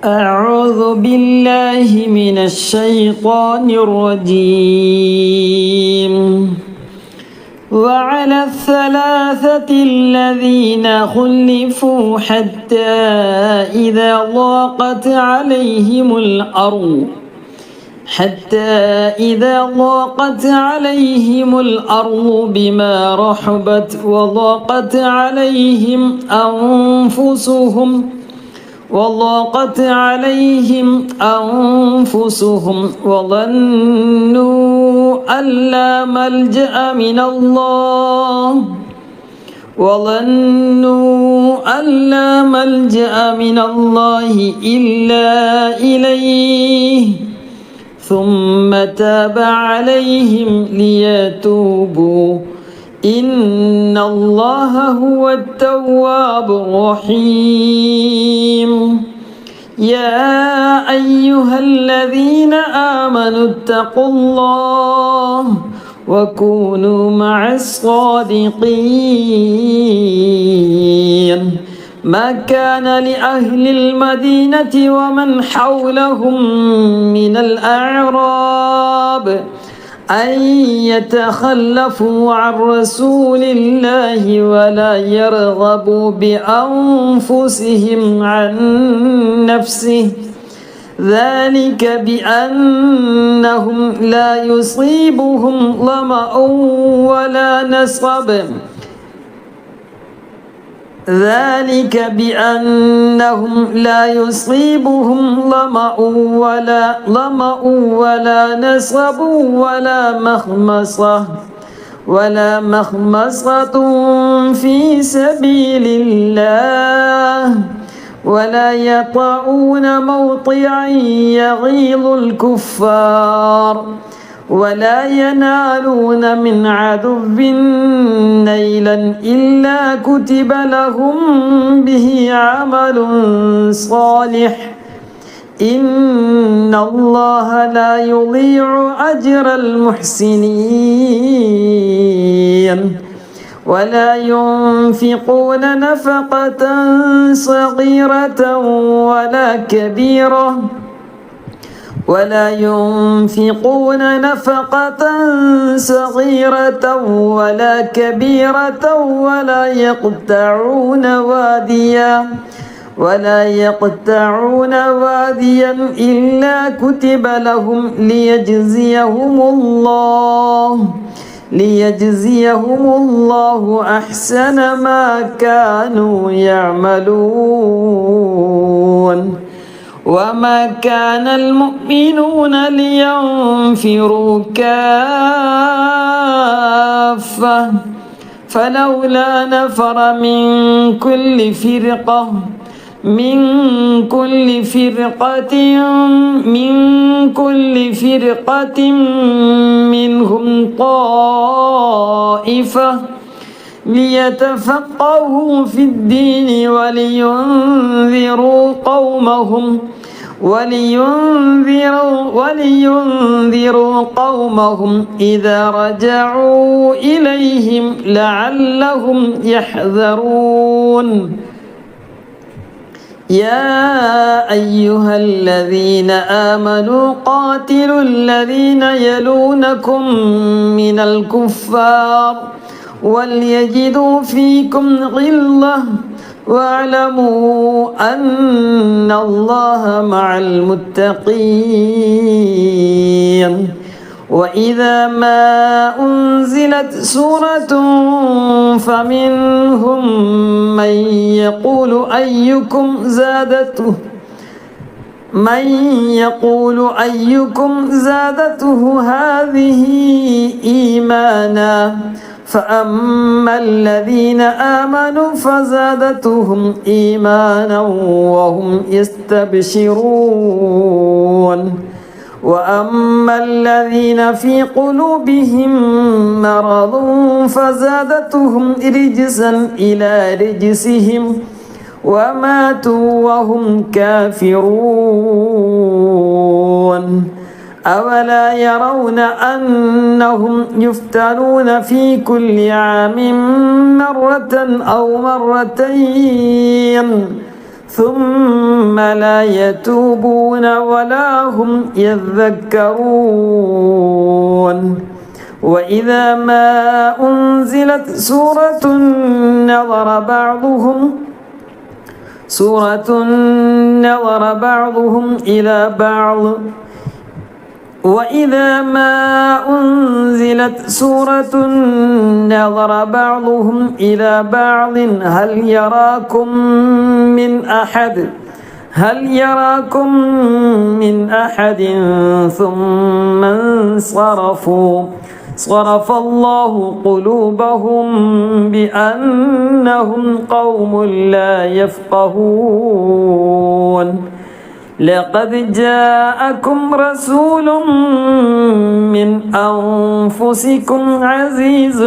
أعوذ بالله من الشيطان الرجيم. وعلى الثلاثة الذين خلفوا حتى إذا ضاقت عليهم الأرض بما رحبت وضاقت عليهم أنفسهم وظنوا أن لا ملجأ من الله إلا إليه ثم تاب عليهم ليتوبوا إن الله هو التواب الرحيم. يا أيها الذين آمنوا اتقوا الله وكونوا مع الصادقين. ما كان لأهل المدينة ومن حولهم من الأعراب أن يتخلفوا عن رسول الله ولا يرغبوا بأنفسهم عن نفسه، ذلك بأنهم لا يصيبهم ظمأ ولا نصب ولا مخمصة في سبيل الله ولا يطعون موطعا يغيظ الكفار ولا ينالون من عدو نيلا إلا كتب لهم به عمل صالح إن الله لا يضيع أجر المحسنين. ولا ينفقون نفقة صغيرة ولا كبيرة ولا يقطعون واديا إلا كتب لهم ليجزيهم الله أحسن ما كانوا يعملون. وما كان المؤمنون لينفروا كافة فلولا نفر من كل فرقة منهم طائفة ليتفقهوا في الدين ولينذروا قومهم إذا رجعوا إليهم لعلهم يحذرون. يا أيها الذين آمنوا قاتلوا الذين يلونكم من الكفار وليجدوا فيكم غلظة واعلموا أن الله مع المتقين. وإذا ما أنزلت سورة فمنهم من يقول أيكم زادته هذه إيمانا فأما الذين آمنوا فزادتهم إيمانا وهم يستبشرون. وأما الذين في قلوبهم مرض فزادتهم رجسا إلى رجسهم وماتوا وهم كافرون. أولا يرون أنهم يفتنون في كل عام مرة أو مرتين ثم لا يتوبون ولا هم يذكرون وإذا ما أنزلت سورة نظر بعضهم إلى بعض وإذا ما أنزلت سورة نظر بعضهم إلى بعض هل يراكم من أحد ثم انصرفوا صرف الله قلوبهم بأنهم قوم لا يفقهون لقد جاءكم رسول من أنفسكم عزيز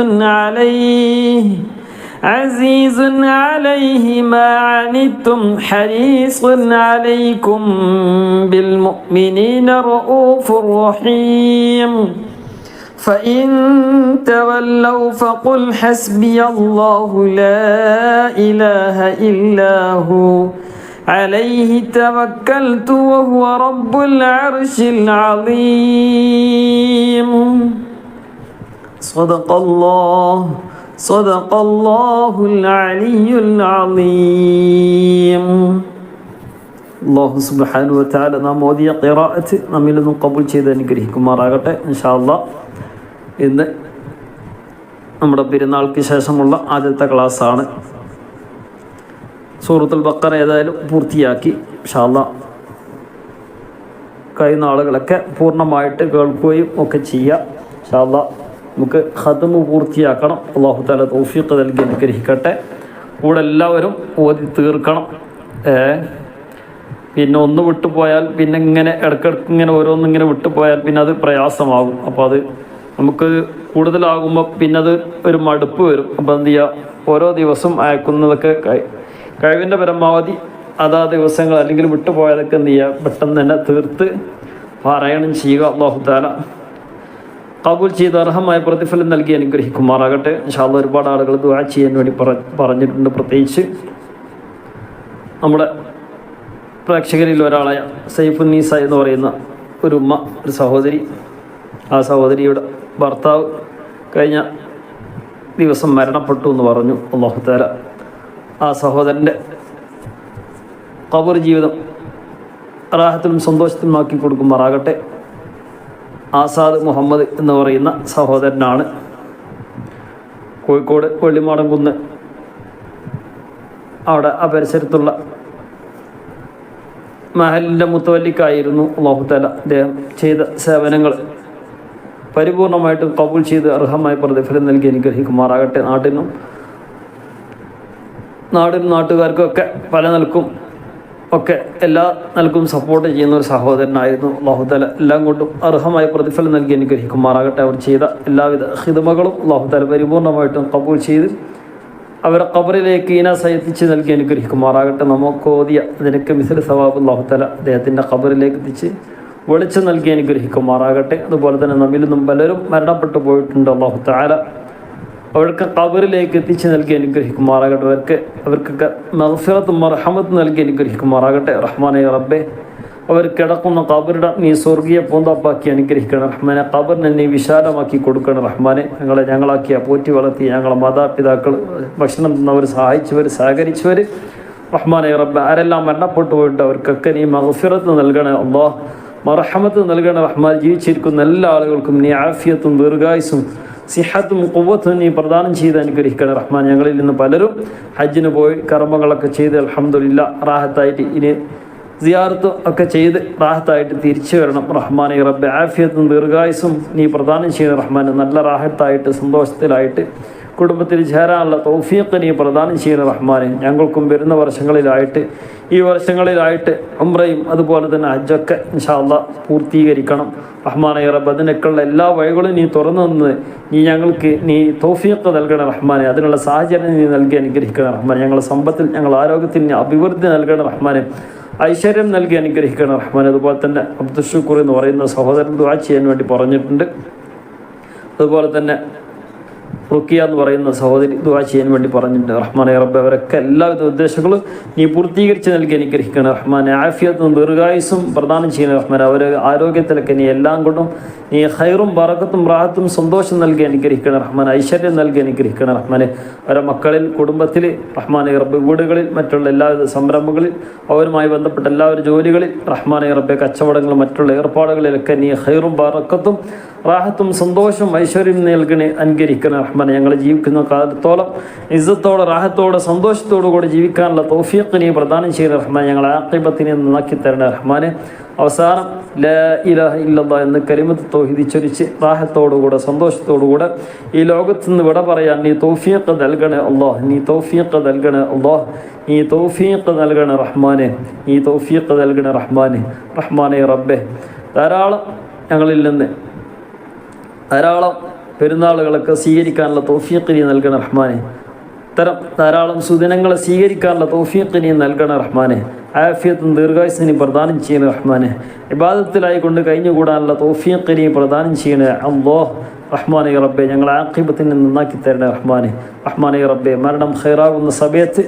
عليه ما عنتم حريص عليكم بالمؤمنين رؤوف رحيم فإن تولوا فقل حسبي الله لا إله إلا هو عليه توكلت وهو رب العرش العظيم صدق الله العلي العظيم അല്ലാഹു സുബ്ഹാനഹു വ തആല നാം ഓതിയ ഖിറാഅത്ത് നമ്മിൽ നിന്നും ഖബൂൽ ചെയ്ത് അനുഗ്രഹിക്കുമാറാകട്ടെ. ഇൻഷാ അല്ലാഹ് ഇന്ന് നമ്മുടെ പെരുന്നാൾക്ക് ശേഷമുള്ള ആദ്യത്തെ ക്ലാസ്സാണ്. സൂറത്തുൽ ബഖറ ഏതായാലും പൂർത്തിയാക്കി. ഇൻഷാ അല്ലാഹ് കഴിയുന്ന ആളുകളൊക്കെ പൂർണ്ണമായിട്ട് കേൾക്കുകയും ഒക്കെ ചെയ്യുക. ഇൻഷാ അല്ലാഹ് നമുക്ക് ഖത്മ് പൂർത്തിയാക്കണം. അല്ലാഹു തആല തൗഫീഖ് നൽകി അനുഗ്രഹിക്കട്ടെ. കൂടെ എല്ലാവരും ഓതി തീർക്കണം. പിന്നെ ഒന്ന് വിട്ടുപോയാൽ പിന്നെ ഇങ്ങനെ ഇടയ്ക്കിടയ്ക്ക് ഇങ്ങനെ ഓരോന്നിങ്ങനെ വിട്ടുപോയാൽ പിന്നെ അത് പ്രയാസമാകും. അപ്പോൾ അത് നമുക്ക് കൂടുതലാകുമ്പോൾ പിന്നെ അത് ഒരു മടുപ്പ് വരും. അപ്പോൾ എന്ത് ചെയ്യുക, ഓരോ ദിവസം അയക്കുന്നതൊക്കെ കഴിവിൻ്റെ പരമാവധി അതാ ദിവസങ്ങൾ അല്ലെങ്കിൽ വിട്ടുപോയതൊക്കെ എന്ത് ചെയ്യുക, പെട്ടെന്ന് തന്നെ തീർത്ത് പാരായണം ചെയ്യുക. അല്ലാഹു തആല ഖബൂൽ ചെയ്ത് അർഹമായ പ്രതിഫലം നൽകി അനുഗ്രഹിക്കുമാറാകട്ടെ. ഇൻഷാ അല്ലാഹ് ഒരുപാട് ആളുകൾ ദുആ ചെയ്യാൻ വേണ്ടി പറഞ്ഞിട്ടുണ്ട്. പ്രത്യേകിച്ച് നമ്മുടെ പ്രേക്ഷകരിൽ ഒരാളായ സൈഫുന്നീസ എന്ന് പറയുന്ന ഒരു ഉമ്മ, ഒരു സഹോദരി. ആ സഹോദരിയുടെ ഭർത്താവ് കഴിഞ്ഞ ദിവസം മരണപ്പെട്ടു എന്ന് പറഞ്ഞു. അല്ലാഹു തആല ആ സഹോദരൻ്റെ ഖബർ ജീവിതം റാഹത്തിലും സന്തോഷത്തിലും ആക്കി കൊടുക്കുമാറാകട്ടെ. ആസാദ് മുഹമ്മദ് എന്ന് പറയുന്ന സഹോദരനാണ്. കോഴിക്കോട് വെള്ളിമാടംകുന്ന് അവിടെ ആ പരിസരത്തുള്ള മഹലിൻ്റെ മുത്തവല്ലിക്കായിരുന്നു. അല്ലാഹു തആല അദ്ദേഹം ചെയ്ത സേവനങ്ങൾ പരിപൂർണമായിട്ടും ഖബൂൽ ചെയ്ത് അർഹമായ പ്രതിഫലം നൽകി അനുഗ്രഹിക്കുമാറാകട്ടെ. നാടിനും നാട്ടുകാർക്കൊക്കെ പല നിലക്കും ഒക്കെ എല്ലാ നിലക്കും സപ്പോർട്ട് ചെയ്യുന്ന ഒരു സഹോദരനായിരുന്നു. അല്ലാഹു തആല എല്ലാം കൊണ്ടും അർഹമായ പ്രതിഫലം നൽകി അനുഗ്രഹിക്കുമാറാകട്ടെ. അവർ ചെയ്ത എല്ലാവിധ ഖിദ്മകളും അല്ലാഹു തആല പരിപൂർണമായിട്ടും ഖബൂൽ ചെയ്ത് അവരെ ഖബറിലേക്ക് ഇനാസ് എത്തിച്ച് നൽകി അനുഗ്രഹിക്കുമാറാകട്ടെ. നമുക്ക് ഓതിയ അതിനൊക്കെ മിസ്ൽ സവാബ് അല്ലാഹു തആല അദ്ദേഹത്തിൻ്റെ ഖബറിലേക്ക് എത്തിച്ച് വെളിച്ചം നൽകി അനുഗ്രഹിക്കുമാറാകട്ടെ. അതുപോലെ തന്നെ നമ്മിൽ നിന്നും പലരും മരണപ്പെട്ടു പോയിട്ടുണ്ട്. അല്ലാഹു തആല അവർക്ക് ഖബറിലേക്ക് എത്തിച്ച് നൽകി അനുഗ്രഹിക്കുമാറാകട്ടെ. അവർക്കൊക്കെ മഗ്ഫിറത്തും മർഹമത്തും നൽകി അനുഗ്രഹിക്കുമാറാകട്ടെ. റഹ്മാനെ റബ്ബേ, അവർ കിടക്കുന്ന ഖബറിടം നീ സ്വർഗീയ പൂന്തോപ്പാക്കി അനുഗ്രഹിക്കണം റഹ്മാനെ. ഖബറിനെ നീ വിശാലമാക്കി കൊടുക്കണം റഹ്മാനെ. ഞങ്ങളാക്കിയ പോറ്റി വളർത്തി ഞങ്ങളെ മാതാപിതാക്കൾ, ഭക്ഷണം തന്നവർ, സഹായിച്ചവർ, സഹകരിച്ചവർ റഹ്മാനെ റബ്ബേ, ആരെല്ലാം മരണപ്പെട്ടു പോയിട്ട് അവർക്കൊക്കെ നീ മഗ്ഫിറത്ത് നൽകണേ അല്ലാഹ്, മർഹമത്ത് നൽകണേ റഹ്മാൻ. ജീവിച്ചിരിക്കുന്ന എല്ലാ ആളുകൾക്കും നീ ആഫിയത്തും ദീർഘായുസ്സും സിഹത്തും ഖുവ്വത്തും നീ പ്രദാനം ചെയ്ത് അനുഗ്രഹിക്കണം റഹ്മാൻ. ഞങ്ങളിൽ നിന്ന് പലരും ഹജ്ജിന് പോയി കർമ്മങ്ങളൊക്കെ ചെയ്ത് അൽഹംദുലില്ലാ റാഹത്തായിട്ട് ഇനി സിയാറത്തും ഒക്കെ ചെയ്ത് റാഹത്തായിട്ട് തിരിച്ചു വരണം റഹ്മാനെ റബ്ബെ. ആഫിയത്തും ദീർഘായുസ്സും നീ പ്രദാനം ചെയ്യണം റഹ്മാനെ. നല്ല റാഹത്തായിട്ട് സന്തോഷത്തിലായിട്ട് കുടുംബത്തിൽ ചേരാനുള്ള തൗഫീഖ് നീ പ്രദാനം ചെയ്യണം റഹ്മാനെ. ഞങ്ങൾക്കും വരുന്ന വർഷങ്ങളിലായിട്ട് ഈ വർഷങ്ങളിലായിട്ട് ഉംറയും അതുപോലെ തന്നെ ഹജ്ജൊക്കെ ഇൻഷാ അല്ലാഹ് പൂർത്തീകരിക്കണം റഹ്മാനെ റബ്ബ്. അതിനൊക്കെയുള്ള എല്ലാ വഴികളും നീ തുറന്നു തന്ന് ഞങ്ങൾക്ക് നീ തൗഫീഖ് നൽകണം റഹ്മാനെ. അതിനുള്ള സാഹചര്യം നീ നൽകി അനുഗ്രഹിക്കണം റഹ്മാനെ. ഞങ്ങളുടെ സമ്പത്തിൽ, ഞങ്ങളുടെ ആരോഗ്യത്തിൽ നീ അഭിവൃദ്ധി നൽകണം റഹ്മാനെ. ഐശ്വര്യം നൽകി അനുഗ്രഹിക്കണം റഹ്മാൻ. അതുപോലെ തന്നെ അബ്ദുൽ ഷുക്കൂർ എന്ന് പറയുന്ന സഹോദരൻ ദുആ ചെയ്യാൻ വേണ്ടി പറഞ്ഞിട്ടുണ്ട്. അതുപോലെ തന്നെ റുക്കിയ എന്ന് പറയുന്ന സഹോദരി ദുആ ചെയ്യാൻ വേണ്ടി പറഞ്ഞിട്ടുണ്ട്. റഹ്മാനെ റബ്ബേ അവരൊക്കെ എല്ലാവിധ ഉദ്ദേശങ്ങളും നീ പൂർത്തീകരിച്ച് നൽകി അനുഗ്രഹിക്കണം. റഹ്മാനെ ആഫിയത്തും ദീർഘായുസ്സും പ്രദാനം ചെയ്യണം. റഹ്മാനെ അവർ ആരോഗ്യത്തിലൊക്കെ നീ എല്ലാം കൊണ്ടും നീ ഖൈറും ബറക്കത്തും റാഹത്തും സന്തോഷം നൽകി അനുഗ്രഹിക്കണം. റഹ്മാനെ ഐശ്വര്യം നൽകി അനുഗ്രഹിക്കണം. റഹ്മാനെ അവരുടെ മക്കളിൽ, കുടുംബത്തിൽ, റഹ്മാനെ റബ്ബ് വീടുകളിൽ, മറ്റുള്ള എല്ലാവിധ സംരംഭങ്ങളിൽ, അവരുമായി ബന്ധപ്പെട്ട എല്ലാവരും ജോലികളിൽ, റഹ്മാനെ റബ്ബെ കച്ചവടങ്ങളും മറ്റുള്ള ഏർപ്പാടുകളിലൊക്കെ നീ ഖൈറും ബറക്കത്തും റാഹത്തും സന്തോഷം ഐശ്വര്യം നൽകണേ അനുഗ്രഹിക്കണം. റഹ്മാനെ ഞങ്ങൾ ജീവിക്കുന്ന കാലത്തോളം ഇസ്സത്തോടെ റാഹത്തോടെ സന്തോഷത്തോടു കൂടി ജീവിക്കാനുള്ള തൗഫീഖ് നീ പ്രദാനം ചെയ്യുന്ന റഹ്മാൻ. ഞങ്ങളെ ആഖിബത്തിനെ നന്നാക്കി തരണേ റഹ്മാനെ. അവസാനം ലാ ഇലാഹ ഇല്ലല്ലാഹ് എന്ന കലിമത്ത് തൗഹീദ് ചൊരിച്ച് റാഹത്തോടുകൂടെ സന്തോഷത്തോടുകൂടെ ഈ ലോകത്ത് നിന്ന് വിട പറയാൻ നീ തൗഫീഖ് നൽകണേ അല്ലാഹ്. നീ തൗഫീഖ് നൽകണേ അല്ലാഹ്. നീ തൗഫീഖ് നൽകണേ റഹ്മാനെ. നീ തൗഫീഖ് നൽകണേ റഹ്മാനെ. റഹ്മാനെ റബ്ബെ ധാരാളം ഞങ്ങളിൽ നിന്ന് ധാരാളം പെരുന്നാളുകളൊക്കെ സ്വീകരിക്കാനുള്ള തൗഫീഖ് നീ നൽകണ റഹ്മാനെ. ഇത്തരം ധാരാളം സുദിനങ്ങളെ സ്വീകരിക്കാനുള്ള തൗഫീഖ് നീ നൽകണ റഹ്മാനെ. ആഫിയത്തും ദീർഘായുസ്സിനെ പ്രദാനം ചെയ്യണ റഹ്മാനെ. ഇബാദത്തിലായിക്കൊണ്ട് കഴിഞ്ഞുകൂടാനുള്ള തൗഫീഖ് നീ പ്രദാനം ചെയ്യണേ അല്ലാഹ്. റഹ്മാനെ റബ്ബെ ഞങ്ങൾ ആഖിബത്തിനെ നന്നാക്കി തരണേ റഹ്മാനെ. റഹ്മാനെ റബ്ബെ മരണം ഖൈറാകുന്ന സമയത്ത്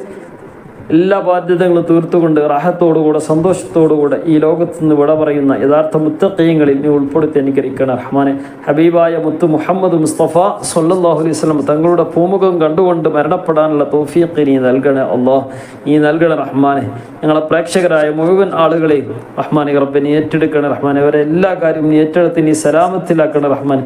എല്ലാ ബാധ്യതകളും തീർത്തുകൊണ്ട് റാഹത്തോടുകൂടെ സന്തോഷത്തോടുകൂടെ ഈ ലോകത്ത് നിന്ന് വിട പറയുന്ന യഥാർത്ഥ മുത്തഖീങ്ങളിൽ നീ ഉൾപ്പെടുത്തി അനുഗ്രഹിക്കണം റഹ്മാനെ. ഹബീബായ മുത്ത് മുഹമ്മദ് മുസ്തഫ സ്വല്ലല്ലാഹു അലൈഹി വസല്ലം തങ്ങളുടെ പൂമുഖം കണ്ടുകൊണ്ട് മരണപ്പെടാനുള്ള തൗഫീഖ് നീ നൽകണേ അല്ലാഹ്. നീ നൽകണേ റഹ്മാനെ. ഞങ്ങളെ പ്രേക്ഷകരായ മുഴുവൻ ആളുകളെയും റഹ്മാനെ റബ്ബെ നീ ഏറ്റെടുക്കണേ റഹ്മാനെ. അവരെ എല്ലാ കാര്യവും നീ ഏറ്റെടുത്ത് നീ സലാമത്തിലാക്കണേ റഹ്മാൻ.